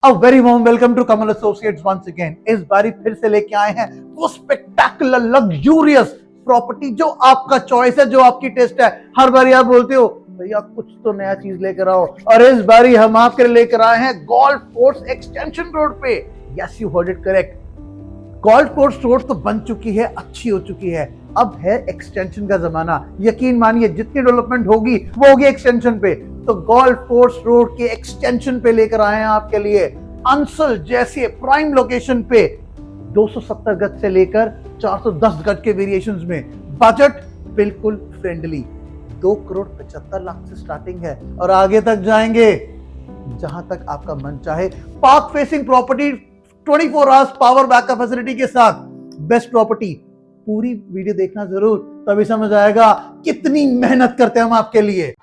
A very warm welcome to Kamal Associates once again. इस बारी फिर से लेके आए हैं वो स्पेक्टेकुलर लग्जूरियस प्रॉपर्टी जो आपका चॉइस है, जो आपकी टेस्ट है। हर बारी आप बोलते हो भैया कुछ तो नया चीज लेकर आओ, और इस बारी हम आपके लिए लेकर आए हैं गोल्फ कोर्स एक्सटेंशन रोड पे। Yes, you heard it correct. Golf course road तो बन चुकी है, अच्छी हो चुकी है, अब है एक्सटेंशन का जमाना। यकीन मानिए जितनी डेवलपमेंट होगी वो होगी एक्सटेंशन पे। तो गोल्फ कोर्स रोड के एक्सटेंशन पे लेकर आए हैं आपके लिए अंसल जैसे प्राइम लोकेशन पे 270 गज से लेकर 410 गज के वेरिएशंस में, बजट बिल्कुल फ्रेंडली। 2,75,00,000 से स्टार्टिंग है और आगे तक जाएंगे जहां तक आपका मन चाहे। Park facing property, 24 hours power backup facility के साथ, बेस्ट प्रॉपर्टी। पूरी वीडियो देखना जरूर, तभी समझ आएगा कितनी मेहनत करते हैं हम आपके लिए।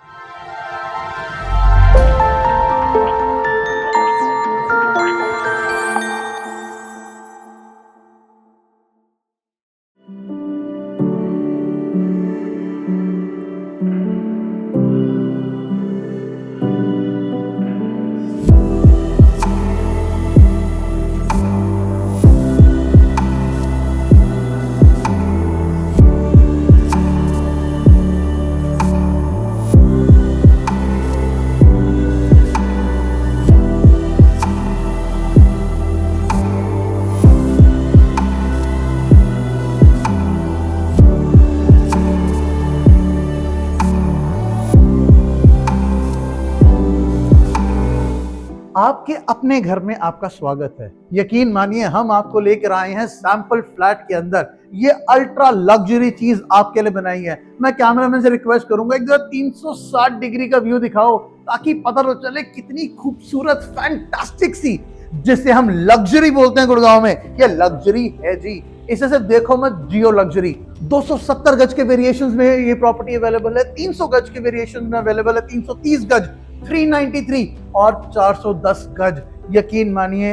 आपके अपने घर में आपका स्वागत है। यकीन मानिए हम आपको लेकर आए हैं सैंपल फ्लैट के अंदर। ये अल्ट्रा लग्जरी चीज आपके लिए बनाई है। मैं कैमरामैन से रिक्वेस्ट करूंगा एक 360 डिग्री का व्यू दिखाओ ताकि पता तो चले कितनी खूबसूरत फैंटास्टिक सी, जिसे हम लग्जरी बोलते हैं गुड़गांव में, ये लग्जरी है जी। इसे सिर्फ देखो मत, जियो लग्जरी। 270 गज के वेरिएशंस में ये प्रॉपर्टी अवेलेबल है, 300 गज के वेरिएशन में अवेलेबल है, 330 गज, 393 और 410 गज। यकीन मानिए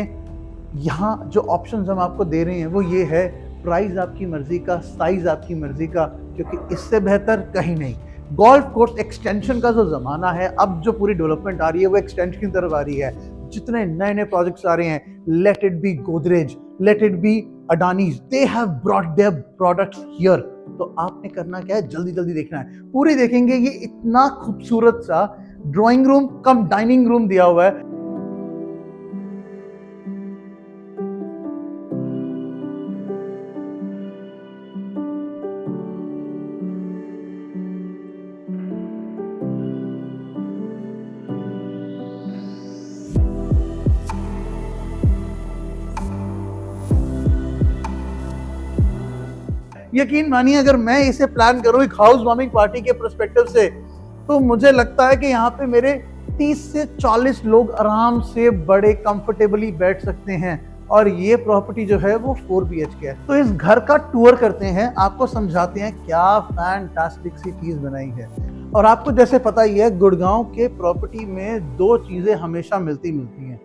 यहाँ जो ऑप्शंस हम आपको दे रहे हैं वो ये है, प्राइस आपकी मर्जी का, साइज आपकी मर्जी का, क्योंकि इससे बेहतर कहीं नहीं। गोल्फ कोर्स एक्सटेंशन का जो जमाना है, अब जो पूरी डेवलपमेंट आ रही है वो एक्सटेंशन की तरफ आ रही है। जितने नए नए प्रोजेक्ट्स आ रहे हैं, let it be Godrej, let it be Adanis, they have brought their products here. तो आपने करना क्या है, जल्दी जल्दी देखना है। पूरी देखेंगे, ये इतना खूबसूरत सा drawing room cum dining room दिया हुआ है। यकीन मानिए अगर मैं इसे प्लान करूं एक हाउस वार्मिंग पार्टी के पर्सपेक्टिव से, तो मुझे लगता है कि यहाँ पे मेरे 30 से 40 लोग आराम से बड़े कंफर्टेबली बैठ सकते हैं। और ये प्रॉपर्टी जो है वो 4 BHK है। तो इस घर का टूर करते हैं, आपको समझाते हैं क्या फैंटास्टिक सी चीज बनाई है। और आपको जैसे पता ही है, गुड़गांव के प्रॉपर्टी में 2 चीजें हमेशा मिलती हैं।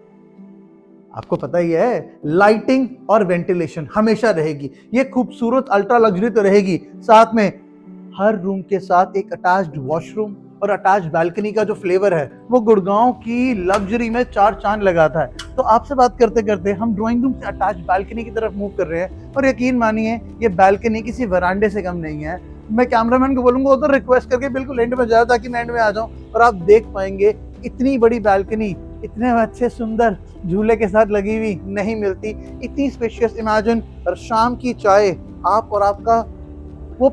आपको पता ही है, लाइटिंग और वेंटिलेशन हमेशा रहेगी। ये खूबसूरत अल्ट्रा लग्जरी तो रहेगी, साथ में हर रूम के साथ एक अटैच्ड वॉशरूम और अटैच बालकनी का जो फ्लेवर है वो गुड़गांव की लग्जरी में 4 चांद लगाता है। तो आपसे बात करते करते हम ड्राइंग रूम से अटैच बालकनी की तरफ मूव कर रहे हैं, और यकीन मानिए ये बालकनी किसी वरांडे से कम नहीं है। मैं कैमरामैन को बोलूंगा उधर रिक्वेस्ट करके बिल्कुल एंड में जाओ ताकि मैं एंड में आ जाऊं और आप देख पाएंगे इतनी बड़ी बालकनी इतने अच्छे सुंदर झूले के साथ लगी हुई नहीं मिलती। इतनी स्पेशियस, इमेजिन और शाम की चाय, आप और आपका वो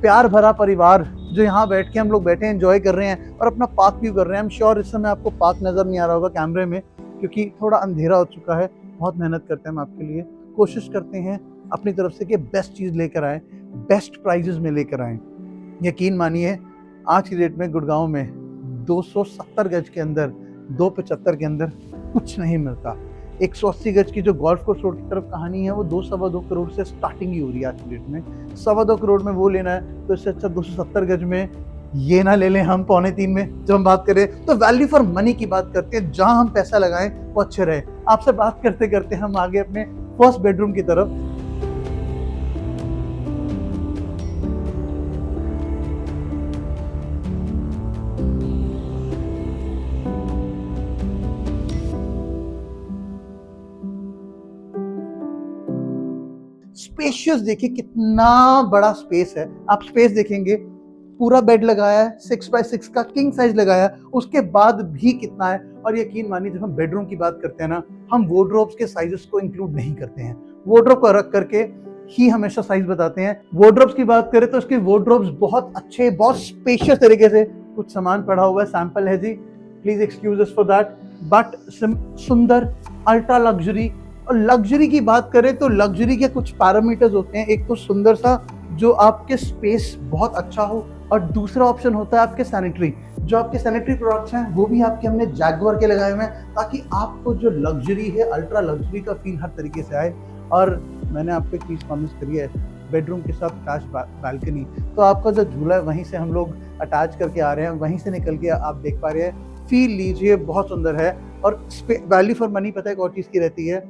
प्यार भरा परिवार जो यहाँ बैठ के हम लोग बैठे एंजॉय कर रहे हैं और अपना पार्क व्यू कर रहे हैं। हम श्योर इस समय आपको पार्क नजर नहीं आ रहा होगा कैमरे में, क्योंकि थोड़ा अंधेरा हो चुका है। बहुत मेहनत करते हैं हम आपके लिए, कोशिश करते हैं अपनी तरफ से कि बेस्ट चीज़ लेकर आए, बेस्ट प्राइजेस में लेकर आए। यकीन मानिए आज की डेट में गुड़गांव में 270 गज के अंदर, 275 के अंदर कुछ नहीं मिलता। 180 गज की जो गोल्फ कोर्स रोड की तरफ कहानी है वो 2-2.25 करोड़ से स्टार्टिंग ही हो रही है आज की डेट में। 2.25 करोड़ में वो लेना है तो इससे अच्छा 270 गज में ये ना ले लें हम 2.25 में। जब हम बात करें तो वैल्यू फॉर मनी की बात करते हैं, जहां हम पैसा लगाएं वो अच्छे रहे। आपसे बात करते करते हम आगे अपने फर्स्ट बेडरूम की तरफ। स्पेशियस देखिए कितना बड़ा स्पेस है। आप स्पेस देखेंगे, पूरा बेड लगाया है, 6x6 का किंग साइज लगाया है, उसके बाद भी कितना है। और यकीन मानिए जब हम बेडरूम की बात करते हैं ना, हम वार्डरोब्स के साइजेस को इंक्लूड नहीं करते हैं, वार्डरोब को रख करके ही हमेशा साइज बताते हैं। वार्डरोब्स की बात करें तो उसके वार्डरोब्स बहुत अच्छे, बहुत स्पेशियस तरीके से, कुछ सामान पड़ा हुआ है, सैंपल है जी, please excuse us for that, but सुंदर, अल्ट्रा लग्जरी। और लग्जरी की बात करें तो लग्जरी के कुछ पैरामीटर्स होते हैं, एक तो सुंदर सा जो आपके स्पेस बहुत अच्छा हो, और दूसरा ऑप्शन होता है आपके सैनिटरी। जो आपके सैनिटरी प्रोडक्ट्स हैं वो भी आपके हमने जैगुआर के लगाए हुए हैं, ताकि आपको जो लग्जरी है, अल्ट्रा लग्जरी का फील हर तरीके से आए। और मैंने आपको एक चीज़ प्रॉमिस करी है, बेडरूम के साथ अटैच बालकनी, तो आपका जो झूला है वहीं से हम लोग अटैच करके आ रहे हैं, वहीं से निकल के आप देख पा रहे हैं, फील लीजिए, बहुत सुंदर है। और वैल्यू फॉर मनी पता है एक और चीज़ की रहती है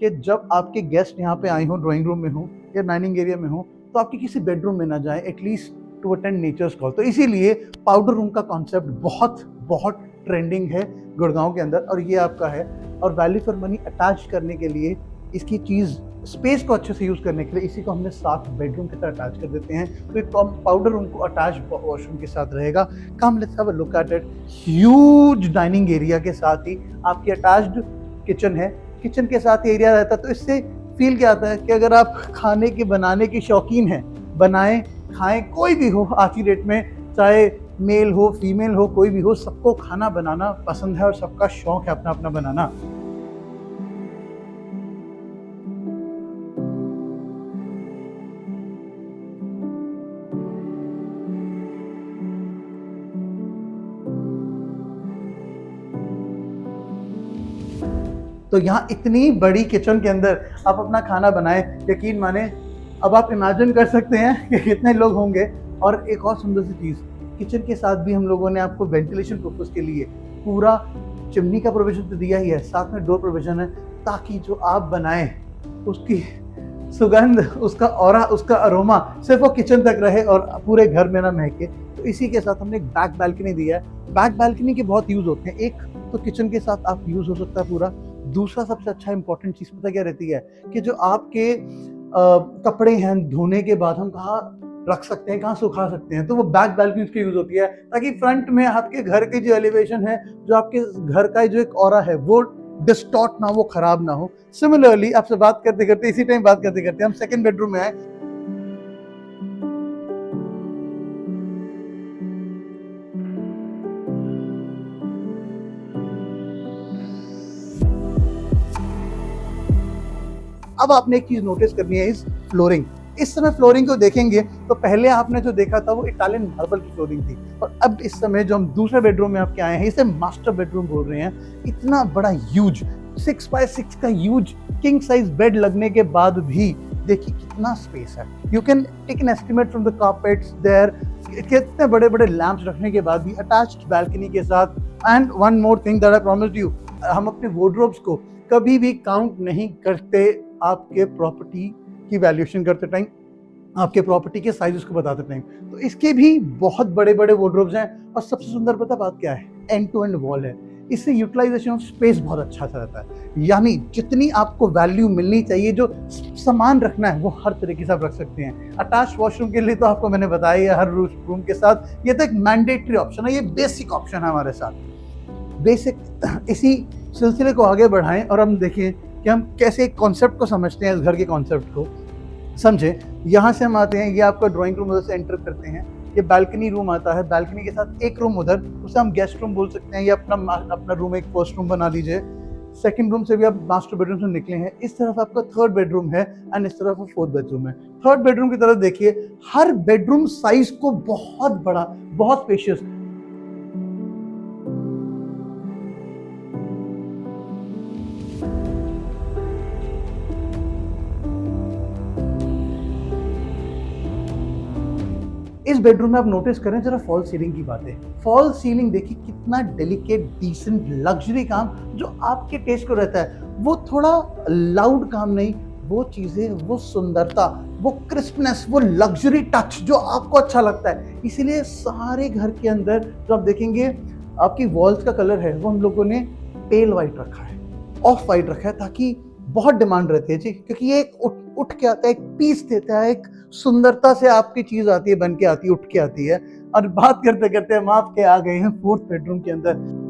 कि जब आपके गेस्ट यहाँ पे आए हों, ड्राइंग रूम में हो या डाइनिंग एरिया में हो, तो आपके किसी बेडरूम में ना जाएं, at least to attend nature's call. तो इसीलिए पाउडर रूम का कॉन्सेप्ट बहुत बहुत ट्रेंडिंग है गुड़गांव के अंदर, और ये आपका है। और वैल्यू फॉर मनी अटैच करने के लिए, इसकी चीज़ स्पेस को अच्छे से यूज़ करने के लिए इसी को हमने साथ बेडरूम के साथ अटैच कर देते हैं। तो एक पाउडर रूम को अटैच वॉशरूम के साथ रहेगा। Come let's have a look at it. Huge dining area के साथ ही आपकी अटैच्ड किचन है, किचन के साथ ही एरिया रहता है। तो इससे फील क्या आता है कि अगर आप खाने के बनाने के शौकीन हैं, बनाएं खाएं, कोई भी हो आज की डेट में, चाहे मेल हो फीमेल हो कोई भी हो, सबको खाना बनाना पसंद है और सबका शौक है अपना अपना बनाना। तो यहाँ इतनी बड़ी किचन के अंदर आप अपना खाना बनाएं, यकीन माने अब आप इमेजिन कर सकते हैं कि कितने लोग होंगे। और एक और सुंदर सी चीज़, किचन के साथ भी हम लोगों ने आपको वेंटिलेशन पर्पस के लिए पूरा चिमनी का प्रोविजन तो दिया ही है, साथ में डोर प्रोविजन है, ताकि जो आप बनाएं उसकी सुगंध, उसका ऑरा, उसका अरोमा सिर्फ वो किचन तक रहे और पूरे घर में ना महके। तो इसी के साथ हमने एक बैक बालकनी दिया है। बैक बालकनी के बहुत यूज़ होते हैं, एक तो किचन के साथ आप यूज़ हो सकता है पूरा, दूसरा सबसे अच्छा इंपॉर्टेंट चीज़ पता क्या रहती है कि जो आपके कपड़े हैं धोने के बाद हम कहाँ रख सकते हैं, कहाँ सुखा सकते हैं, तो वो बैक बालकनी की यूज़ होती है, ताकि फ्रंट में आपके घर की जो एलिवेशन है, जो आपके घर का जो एक ऑरा है वो डिस्टॉर्ट ना हो, वो खराब ना हो। सिमिलरली आपसे बात करते करते, इसी टाइम बात करते करते हम सेकंड बेडरूम में आए। अब आपने एक चीज नोटिस करनी है, इस फ्लोरिंग। इस समय फ्लोरिंग को देखेंगे तो पहले आपने जो देखा था वो इटालियन मार्बल की फ्लोरिंग थी, और अब इस समय जो हम दूसरे बेडरूम में आपके आए हैं, इसे मास्टर बेडरूम बोल रहे हैं। इतना बड़ा ह्यूज 6x6 का ह्यूज किंग साइज बेड लगने के बाद भी देखिए कितना स्पेस है। You can take an estimate from the carpets there, कितने बड़े बड़े लैंप्स रखने के बाद भी अटैच्ड बालकनी के साथ। And one more thing that I promised you, हम अपने वार्डरोब्स को कभी भी काउंट नहीं करते आपके प्रॉपर्टी की वैल्यूएशन करते टाइम, आपके प्रॉपर्टी के साइजेस को बताते टाइम। तो इसके भी बहुत बड़े बड़े वार्डरोब्स हैं, और सबसे सुंदर पता बात क्या है, एंड टू एंड वॉल है। इससे यूटिलाइजेशन ऑफ स्पेस बहुत अच्छा सा रहता है, यानी जितनी आपको वैल्यू मिलनी चाहिए, जो सामान रखना है वो हर तरीके से आप रख सकते हैं। अटैच वॉशरूम के लिए तो आपको मैंने बताया हर रूम के साथ, ये तो एक मैंडेटरी ऑप्शन है, ये बेसिक ऑप्शन है हमारे साथ। बेसिक इसी सिलसिले को आगे बढ़ाएं और हम देखें कि हम कैसे एक कॉन्सेप्ट को समझते हैं, इस घर के कॉन्सेप्ट को समझे। यहाँ से हम आते हैं, ये आपका ड्राइंग रूम, उधर से एंटर करते हैं, ये बालकनी रूम आता है, बालकनी के साथ एक रूम उधर, उसे हम गेस्ट रूम बोल सकते हैं, ये अपना रूम एक फर्स्ट रूम बना लीजिए। सेकंड रूम से भी आप मास्टर बेडरूम से निकले हैं, इस तरफ आपका थर्ड बेडरूम है, एंड इस तरफ फोर्थ बेडरूम है। थर्ड बेडरूम की तरफ देखिए, हर बेडरूम साइज को बहुत बड़ा, बहुत स्पेशियस। इस बेडरूम में आप नोटिस करें जरा फॉल सीलिंग की बात है। फॉल सीलिंग देखिए कितना डेलिकेट, डिसेंट, लग्जरी काम जो आपके टेस्ट को रहता है। वो थोड़ा लाउड काम नहीं, वो चीज़ें, वो सुंदरता, वो क्रिस्पनेस, वो लग्जरी टच जो आपको अच्छा लगता है। इसीलिए सारे घर के अंदर जो आप देखेंगे, आपकी वॉल्स का कलर है वो हम लोगों ने पेल वाइट रखा है, ऑफ वाइट रखा है, ताकि बहुत डिमांड रहती है जी, क्योंकि ये एक उठ के आता है, एक पीस देता है, एक सुंदरता से आपकी चीज आती है, बन के आती है, उठ के आती है। और बात करते करते हम आपके आ गए हैं फोर्थ बेडरूम के अंदर।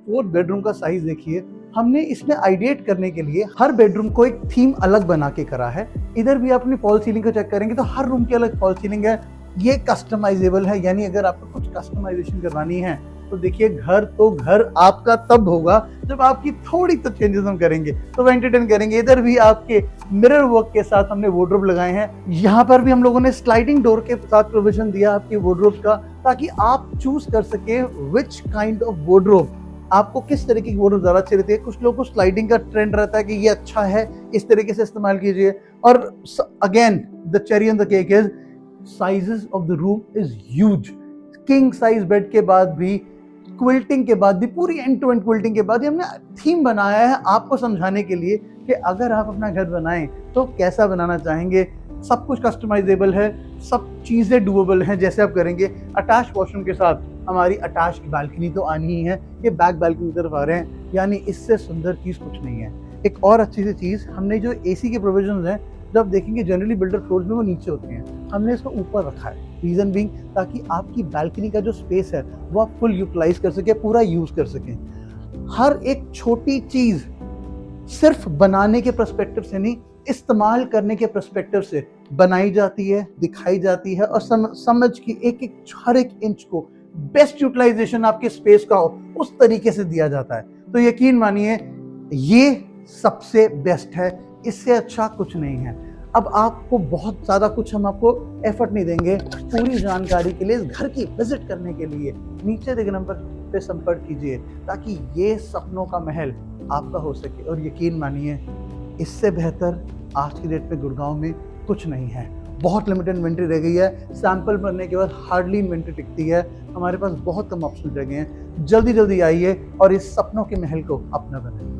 फोर्थ बेडरूम का साइज देखिए, हमने इसमें आइडिएट करने के लिए हर बेडरूम को एक थीम अलग बना के करा है। इधर भी अपनी फॉल सीलिंग को चेक करेंगे तो हर रूम की अलग फॉल सीलिंग है। ये कस्टमाइजेबल है, यानी अगर आपको कुछ कस्टमाइजेशन करवानी है तो देखिए, घर तो घर आपका तब होगा जब आपकी थोड़ी तो चेंजेस हम करेंगे, तो एंटरटेन करेंगे। इधर भी आपके मिरर वर्क के साथ हमने वार्डरोब लगाए हैं। यहाँ पर भी हम लोगों ने स्लाइडिंग डोर के साथ प्रोविजन दिया आपकी वार्डरोब का, ताकि आप चूज कर सके विच काइंड ऑफ वार्डरोब आपको, किस तरीके की वार्डरोब ज्यादा अच्छी रहती है। कुछ लोगों को स्लाइडिंग का ट्रेंड रहता है कि ये अच्छा है, इस तरीके से इस्तेमाल कीजिए। और again the cherry on the cake is sizes of the room is huge. King size bed के बाद भी, क्विल्टिंग के बाद भी, पूरी एंड टू एंड क्विल्टिंग के बाद हमने थीम बनाया है आपको समझाने के लिए कि अगर आप अपना घर बनाएं तो कैसा बनाना चाहेंगे। सब कुछ कस्टमाइजेबल है, सब चीज़ें डूएबल हैं जैसे आप करेंगे। अटैच वॉशरूम के साथ हमारी अटैच की बालकनी तो आनी ही है, ये बैक बालकनी की तरफ आ रहे हैं, यानी इससे सुंदर चीज़ कुछ नहीं है। एक और अच्छी सी चीज़, हमने जो एसी के प्रोविजंस हैं, जब देखेंगे जनरली बिल्डर फ्लोर्स में वो नीचे होते हैं, हमने इसको ऊपर रखा है। रीज़न बीइंग ताकि आपकी बालकनी का जो स्पेस है वो आप फुल यूटिलाइज कर सके, पूरा यूज़ कर सकें। हर एक छोटी चीज़ सिर्फ बनाने के पर्सपेक्टिव से नहीं, इस्तेमाल करने के पर्सपेक्टिव से बनाई जाती है, दिखाई जाती है, और समझ की हर एक इंच को बेस्ट यूटिलाइजेशन आपके स्पेस का हो उस तरीके से दिया जाता है। तो यकीन मानिए ये सबसे बेस्ट है, इससे अच्छा कुछ नहीं है। अब आपको बहुत ज़्यादा कुछ हम आपको एफर्ट नहीं देंगे। पूरी जानकारी के लिए, इस घर की विजिट करने के लिए नीचे दिए नंबर पे संपर्क कीजिए, ताकि ये सपनों का महल आपका हो सके। और यकीन मानिए इससे बेहतर आज की डेट पे गुड़गांव में कुछ नहीं है। बहुत लिमिटेड इन्वेंट्री रह गई है, सैंपल भरने के बाद हार्डली इन्वेंट्री टिकती है। हमारे पास बहुत कम ऑप्शन रह गए हैं। जल्दी जल्दी आइए और इस सपनों के महल को अपना बनाइए।